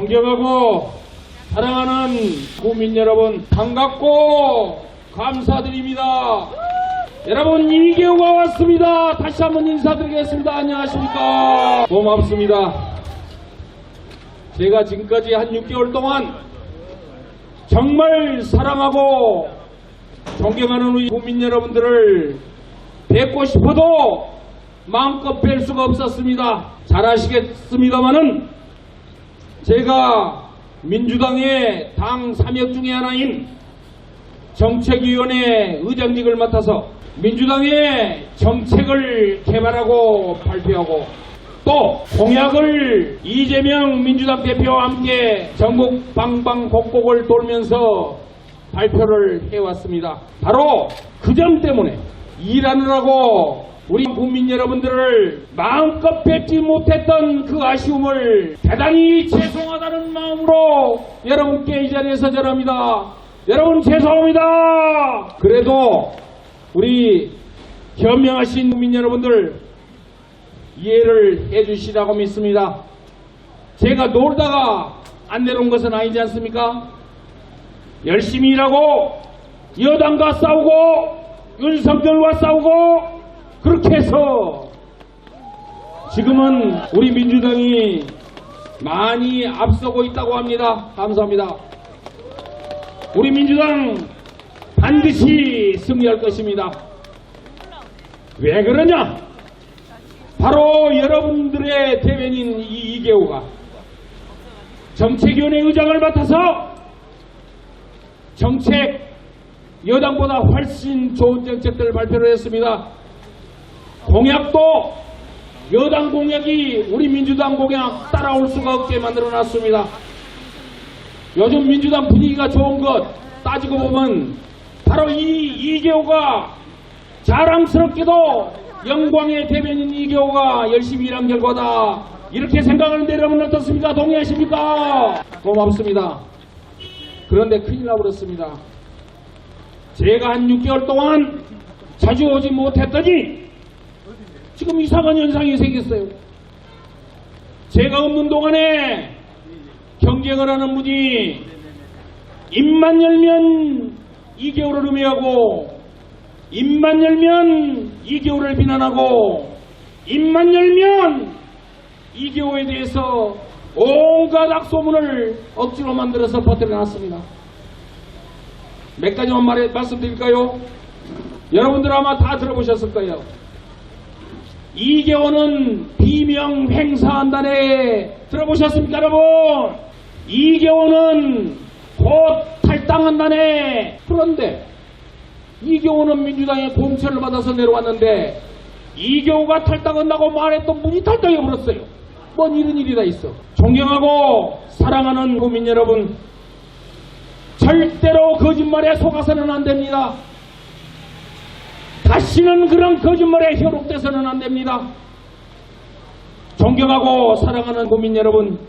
존경하고 사랑하는 국민 여러분, 반갑고 감사드립니다. 여러분, 이계호가 왔습니다. 다시 한번 인사드리겠습니다. 안녕하십니까. 고맙습니다. 제가 지금까지 한 6개월 동안 정말 사랑하고 존경하는 우리 국민 여러분들을 뵙고 싶어도 마음껏 뵐 수가 없었습니다. 잘 아시겠습니다마는 제가 민주당의 당 3역 중에 하나인 정책위원회 의장직을 맡아서 민주당의 정책을 개발하고 발표하고 또 공약을 이재명 민주당 대표와 함께 전국 방방곡곡을 돌면서 발표를 해왔습니다. 바로 그 점 때문에 일하느라고 우리 국민 여러분들을 마음껏 뵙지 못했던 그 아쉬움을 대단히 죄송하다는 마음으로 여러분께 이 자리에서 전합니다. 여러분 죄송합니다. 그래도 우리 현명하신 국민 여러분들 이해를 해주시라고 믿습니다. 제가 놀다가 안 내려온 것은 아니지 않습니까? 열심히 일하고 여당과 싸우고 윤석열과 싸우고 그렇게 해서 지금은 우리 민주당이 많이 앞서고 있다고 합니다. 감사합니다. 우리 민주당 반드시 승리할 것입니다. 왜 그러냐? 바로 여러분들의 대변인 이계호가 정책위원회 의장을 맡아서 정책 여당보다 훨씬 좋은 정책들을 발표를 했습니다. 공약도 여당 공약이 우리 민주당 공약 따라올 수가 없게 만들어놨습니다. 요즘 민주당 분위기가 좋은 것 따지고 보면 바로 이계호가 자랑스럽게도 영광의 대변인 이계호가 열심히 일한 결과다. 이렇게 생각하는데 여러분 어떻습니까? 동의하십니까? 고맙습니다. 그런데 큰일 나버렸습니다. 제가 한 6개월 동안 자주 오지 못했더니 지금 이상한 현상이 생겼어요. 제가 없는 동안에 경쟁을 하는 분이 입만 열면 이계호를 음해하고 입만 열면 이계호를 비난하고 입만 열면 이계호에 대해서 온갖 악소문을 억지로 만들어서 퍼뜨려놨습니다. 몇 가지만 말씀드릴까요? 여러분들 아마 다 들어보셨을 거예요. 이계호는 비명 행사한다네. 들어보셨습니까 여러분? 이계호는 곧 탈당한다네. 그런데 이계호는 민주당의 공천을 받아서 내려왔는데 이계호가 탈당한다고 말했던 분이 탈당해버렸어요. 뭔 이런 일이 다 있어. 존경하고 사랑하는 국민 여러분, 절대로 거짓말에 속아서는 안 됩니다. 다시는 그런 거짓말에 현혹돼서는 안 됩니다. 존경하고 사랑하는 국민 여러분,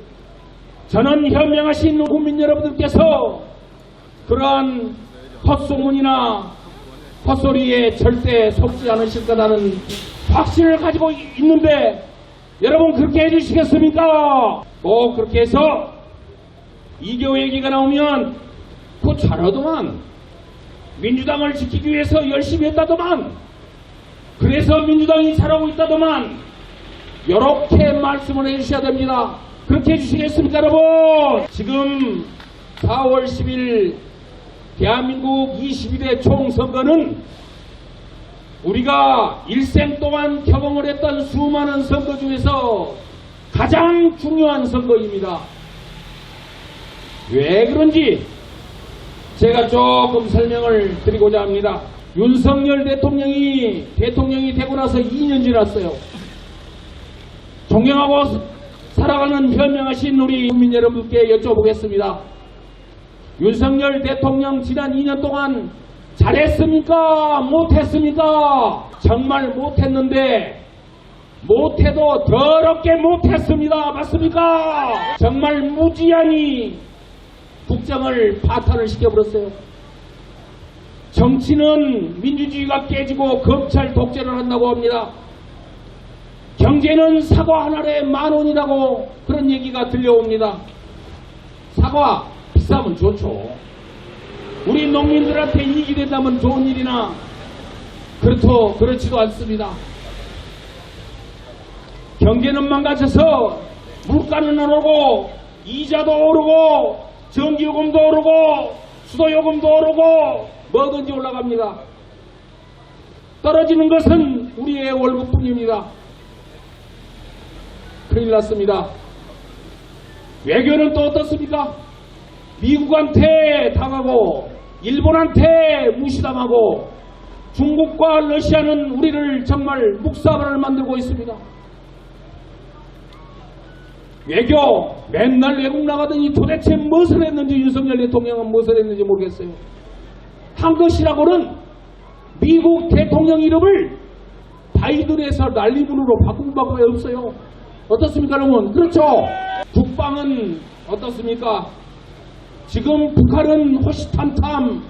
저는 현명하신 국민 여러분들께서 그러한 헛소문이나 헛소리에 절대 속지 않으실 거라는 확신을 가지고 있는데 여러분 그렇게 해주시겠습니까? 꼭 그렇게 해서 이계호 얘기가 나오면 그거 잘하더만, 민주당을 지키기 위해서 열심히 했다더만, 그래서 민주당이 잘하고 있다더만, 이렇게 말씀을 해주셔야 됩니다. 그렇게 해주시겠습니까 여러분? 지금 4월 10일 대한민국 22대 총선거는 우리가 일생 동안 경험을 했던 수많은 선거 중에서 가장 중요한 선거입니다. 왜 그런지 제가 조금 설명을 드리고자 합니다. 윤석열 대통령이 되고 나서 2년 지났어요. 존경하고 살아가는 현명하신 우리 국민 여러분께 여쭤보겠습니다. 윤석열 대통령 지난 2년 동안 잘했습니까? 못했습니까? 정말 못했는데 못해도 더럽게 못했습니다. 맞습니까? 정말 무지한히 국정을 파탄을 시켜버렸어요. 정치는 민주주의가 깨지고 검찰 독재를 한다고 합니다. 경제는 사과 한 알에 10,000원이라고 그런 얘기가 들려옵니다. 사과 비싸면 좋죠. 우리 농민들한테 이익이 된다면 좋은 일이나 그렇지도 않습니다. 경제는 망가져서 물가는 오르고 이자도 오르고 전기요금도 오르고 수도요금도 오르고 뭐든지 올라갑니다. 떨어지는 것은 우리의 월급뿐입니다. 큰일 났습니다. 외교는 또 어떻습니까? 미국한테 당하고 일본한테 무시당하고 중국과 러시아는 우리를 정말 묵사발을 만들고 있습니다. 외교 맨날 외국 나가더니 도대체 무엇을 했는지 윤석열 대통령은 무엇을 했는지 모르겠어요. 한 것이라고는 미국 대통령 이름을 바이든에서 난리문으로 바꾼 방법이 없어요. 어떻습니까 여러분? 그렇죠? 북방은 어떻습니까? 지금 북한은 호시탐탐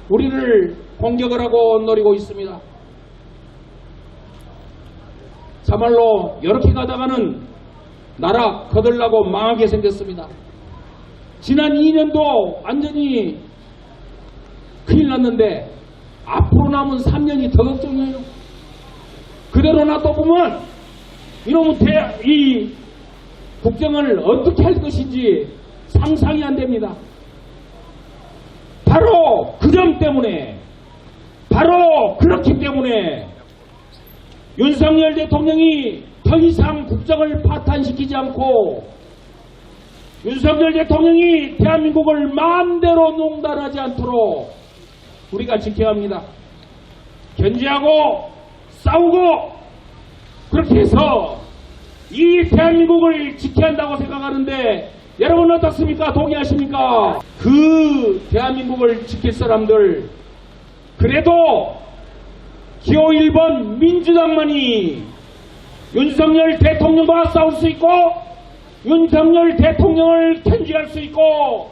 우리를 공격을 하고 노리고 있습니다. 참말로 이렇게 가다가는 나라 거들나고 망하게 생겼습니다. 지난 2년도 완전히 큰일 났는데 앞으로 남은 3년이 더 걱정이에요. 그대로 놔둬보면 이놈의 이 국정을 어떻게 할 것인지 상상이 안 됩니다. 바로 그 점 때문에 바로 그렇기 때문에 윤석열 대통령이 더 이상 국정을 파탄시키지 않고 윤석열 대통령이 대한민국을 마음대로 농단하지 않도록 우리가 지켜야 합니다. 견제하고 싸우고 그렇게 해서 이 대한민국을 지켜야 한다고 생각하는데 여러분 어떻습니까? 동의하십니까? 그 대한민국을 지킬 사람들 그래도 기호 1번 민주당만이 윤석열 대통령과 싸울 수 있고 윤석열 대통령을 견제할 수 있고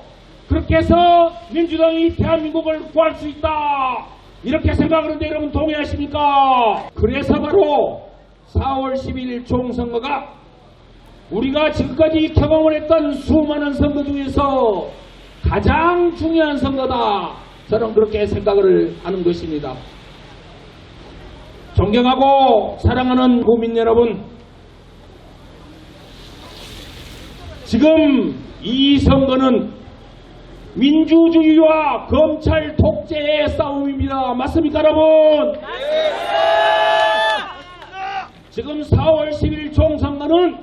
그렇게 해서 민주당이 대한민국을 구할 수 있다 이렇게 생각하는데 여러분 동의하십니까? 그래서 바로 4월 10일 총선거가 우리가 지금까지 경험을 했던 수많은 선거 중에서 가장 중요한 선거다 저는 그렇게 생각을 하는 것입니다. 존경하고 사랑하는 국민 여러분, 지금 이 선거는 민주주의와 검찰 독재의 싸움입니다. 맞습니까 여러분? 지금 4월 10일 총선거는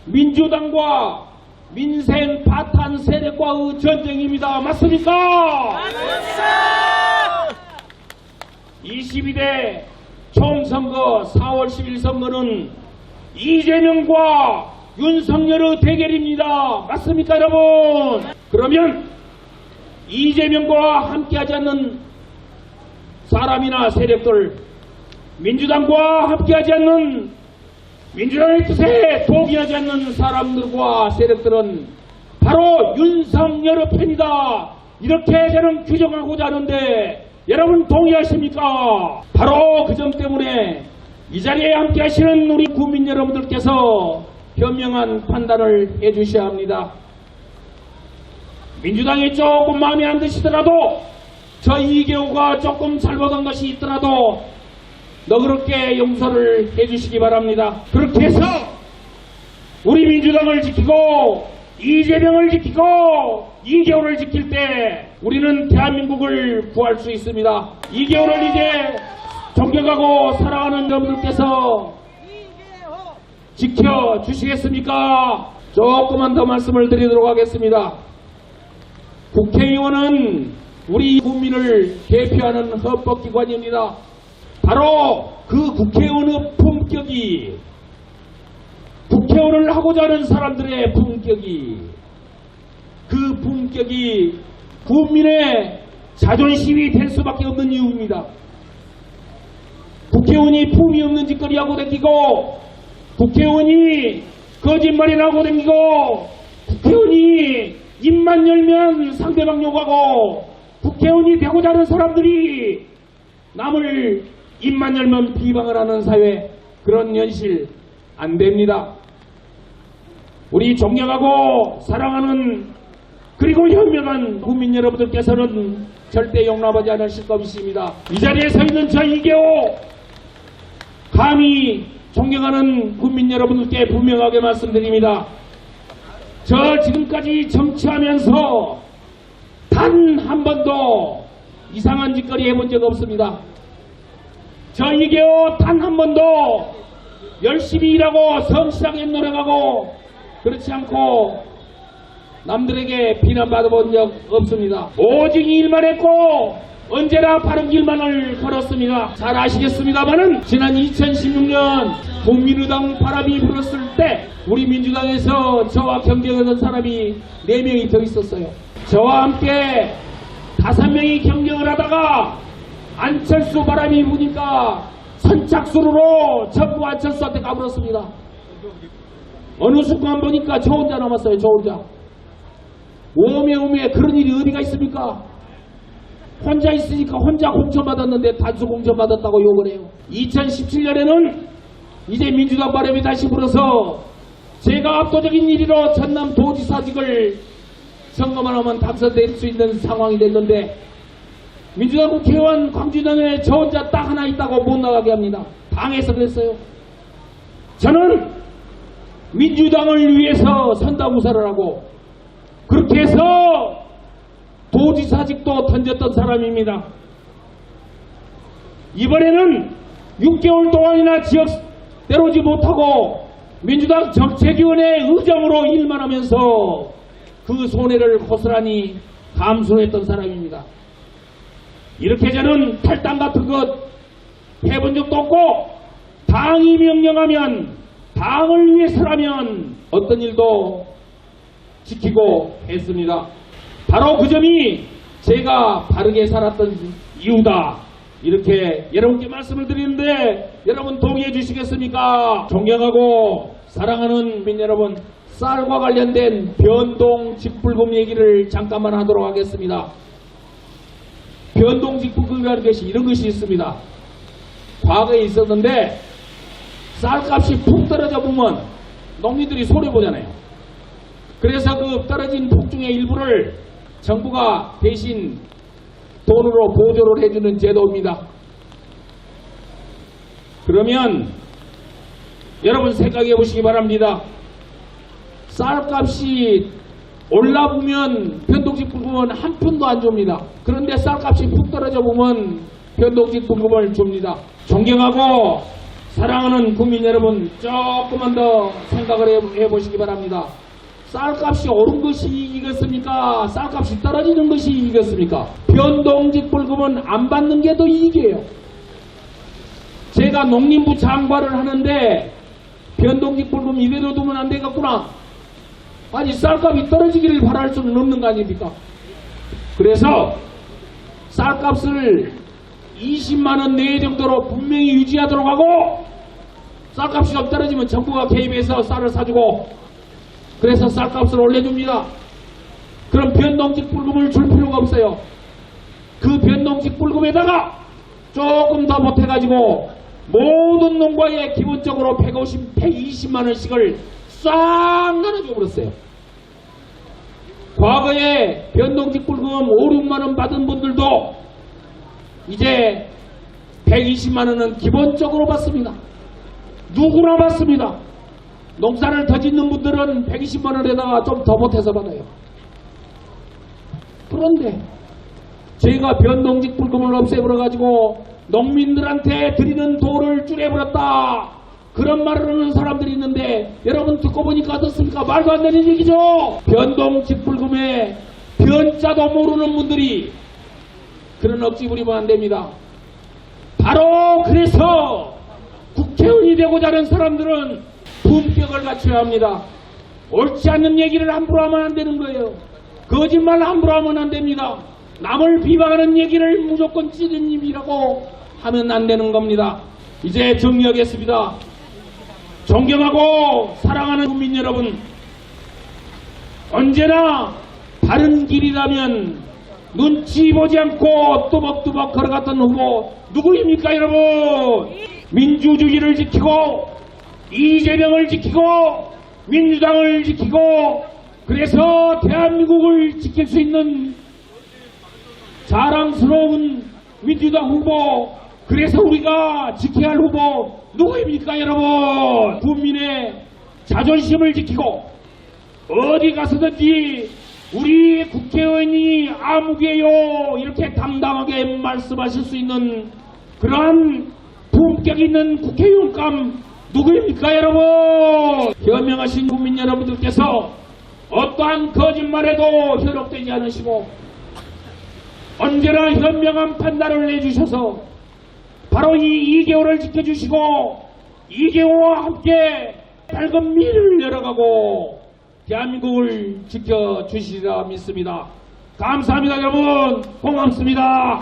민주당과 민생 파탄 세력과의 전쟁입니다. 맞습니까? 22대 총선거 4월 10일 선거는 이재명과 윤석열의 대결입니다. 맞습니까 여러분? 그러면 이재명과 함께하지 않는 사람이나 세력들 민주당과 함께하지 않는 민주당의 뜻에 동의하지 않는 사람들과 세력들은 바로 윤석열의 편이다. 이렇게 저는 규정하고자 하는데 여러분 동의하십니까? 바로 그 점 때문에 이 자리에 함께 하시는 우리 국민 여러분들께서 현명한 판단을 해주셔야 합니다. 민주당이 조금 마음에 안 드시더라도 저 이계호가 조금 잘못한 것이 있더라도 너그럽게 용서를 해주시기 바랍니다. 그렇게 해서 우리 민주당을 지키고 이재명을 지키고 이계호를 지킬 때 우리는 대한민국을 구할 수 있습니다. 이계호를 이제 존경하고 사랑하는 여러분들께서 지켜주시겠습니까? 조금만 더 말씀을 드리도록 하겠습니다. 국회의원은 우리 국민을 대표하는 헌법기관입니다. 바로 그 국회의원의 품격이 국회의원을 하고자 하는 사람들의 품격이 그 품격이 국민의 자존심이 될 수밖에 없는 이유입니다. 국회의원이 품이 없는 짓거리하고 다니고 국회의원이 거짓말이나 하고 다니고 국회의원이 입만 열면 상대방 욕하고 국회의원이 되고자 하는 사람들이 남을 입만 열면 비방을 하는 사회 그런 현실 안 됩니다. 우리 존경하고 사랑하는 그리고 현명한 국민 여러분들께서는 절대 용납하지 않으실 것입니다. 이 자리에 서 있는 저 이계호 감히 존경하는 국민 여러분들께 분명하게 말씀드립니다. 저 지금까지 정치하면서 단 한 번도 이상한 짓거리 해본 적 없습니다. 저 이계호 단 한 번도 열심히 일하고 성실하게 노력하고 그렇지 않고 남들에게 비난받아본 적 없습니다. 오직 일만 했고 언제나 바른 길만을 걸었습니다. 잘 아시겠습니다마는 지난 2016년 국민의당 바람이 불었을 때 우리 민주당에서 저와 경쟁하는 사람이 4명이 더 있었어요. 저와 함께 5명이 경쟁을 하다가 안철수 바람이 부니까 선착순으로 전부 안철수한테 가버렸습니다. 어느 순간 보니까 저 혼자 남았어요. 저 혼자. 오메오메 그런 일이 어디가 있습니까? 혼자 있으니까 혼자 공천받았는데 단수 공천받았다고 욕을 해요. 2017년에는 이제 민주당 바람이 다시 불어서 제가 압도적인 1위로 전남 도지사직을 선거만 하면 당선될 수 있는 상황이 됐는데 민주당 국회의원 광주당에 저 혼자 딱 하나 있다고 못 나가게 합니다. 당에서 그랬어요. 저는 민주당을 위해서 선다구사를 하고 그렇게 해서 도지사직도 던졌던 사람입니다. 이번에는 6개월 동안이나 지역 때려오지 못하고 민주당 정책위원회 의장으로 일만 하면서 그 손해를 고스란히 감수했던 사람입니다. 이렇게 저는 탈당 같은 것 해본 적도 없고 당이 명령하면 당을 위해서라면 어떤 일도 지키고 했습니다. 바로 그 점이 제가 바르게 살았던 이유다. 이렇게 여러분께 말씀을 드리는데 여러분 동의해 주시겠습니까? 존경하고 사랑하는 국민 여러분, 쌀과 관련된 변동직불금 얘기를 잠깐만 하도록 하겠습니다. 변동직불금이라는 것이 이런 것이 있습니다. 과거에 있었는데 쌀값이 푹 떨어져 보면 농민들이 손해보잖아요. 그래서 그 떨어진 폭중의 일부를 정부가 대신 돈으로 보조를 해주는 제도입니다. 그러면 여러분 생각해 보시기 바랍니다. 쌀값이 올라보면 변동직불금은 한 푼도 안 줍니다. 그런데 쌀값이 푹 떨어져 보면 변동직불금을 줍니다. 존경하고 사랑하는 국민 여러분, 조금만 더 생각을 해보시기 바랍니다. 쌀값이 오른 것이 이익이겠습니까? 쌀값이 떨어지는 것이 이익이겠습니까? 변동직불금은 안 받는 게 더 이익이에요. 제가 농림부 장관을 하는데 변동직불금 이대로 두면 안 되겠구나. 아니 쌀값이 떨어지기를 바랄 수는 없는 거 아닙니까? 그래서 쌀값을 20만원 내외 정도로 분명히 유지하도록 하고 쌀값이 좀 떨어지면 정부가 개입해서 쌀을 사주고 그래서 쌀값을 올려줍니다. 그럼 변동직불금을 줄 필요가 없어요. 그 변동직불금에다가 조금 더 보태가지고 모든 농가에 기본적으로 120만원씩을 싹 나눠줘 버렸어요. 과거에 변동직불금 5, 6만원 받은 분들도 이제 120만원은 기본적으로 받습니다. 누구나 받습니다. 농사를 더 짓는 분들은 120만원에다가 좀 더 보태서 받아요. 그런데 제가 변동직불금을 없애버려가지고 농민들한테 드리는 돈을 줄여버렸다. 그런 말을 하는 사람들이 있는데 여러분 듣고 보니까 어떻습니까? 말도 안 되는 얘기죠. 변동직불금에 변자도 모르는 분들이 그런 억지 부리면 안 됩니다. 바로 그래서 국회의원이 되고자 하는 사람들은 품격을 갖춰야 합니다. 옳지 않는 얘기를 함부로 하면 안 되는 거예요. 거짓말 함부로 하면 안 됩니다. 남을 비방하는 얘기를 무조건 찌르님이라고 하면 안 되는 겁니다. 이제 정리하겠습니다. 존경하고 사랑하는 국민 여러분, 언제나 바른 길이라면 눈치 보지 않고 뚜벅뚜벅 걸어갔던 후보 누구입니까 여러분? 민주주의를 지키고 이재명을 지키고 민주당을 지키고 그래서 대한민국을 지킬 수 있는 자랑스러운 민주당 후보, 그래서 우리가 지켜야 할 후보 누구입니까 여러분? 국민의 자존심을 지키고 어디 가서든지 우리 국회의원이 아무개요 이렇게 당당하게 말씀하실 수 있는 그러한 품격 있는 국회의원감 누구입니까 여러분? 현명하신 국민 여러분들께서 어떠한 거짓말에도 현혹되지 않으시고 언제나 현명한 판단을 내주셔서 바로 이 2개월을 지켜주시고 2개월과 함께 밝은 미래를 열어가고 대한민국을 지켜주시리라 믿습니다. 감사합니다 여러분. 고맙습니다.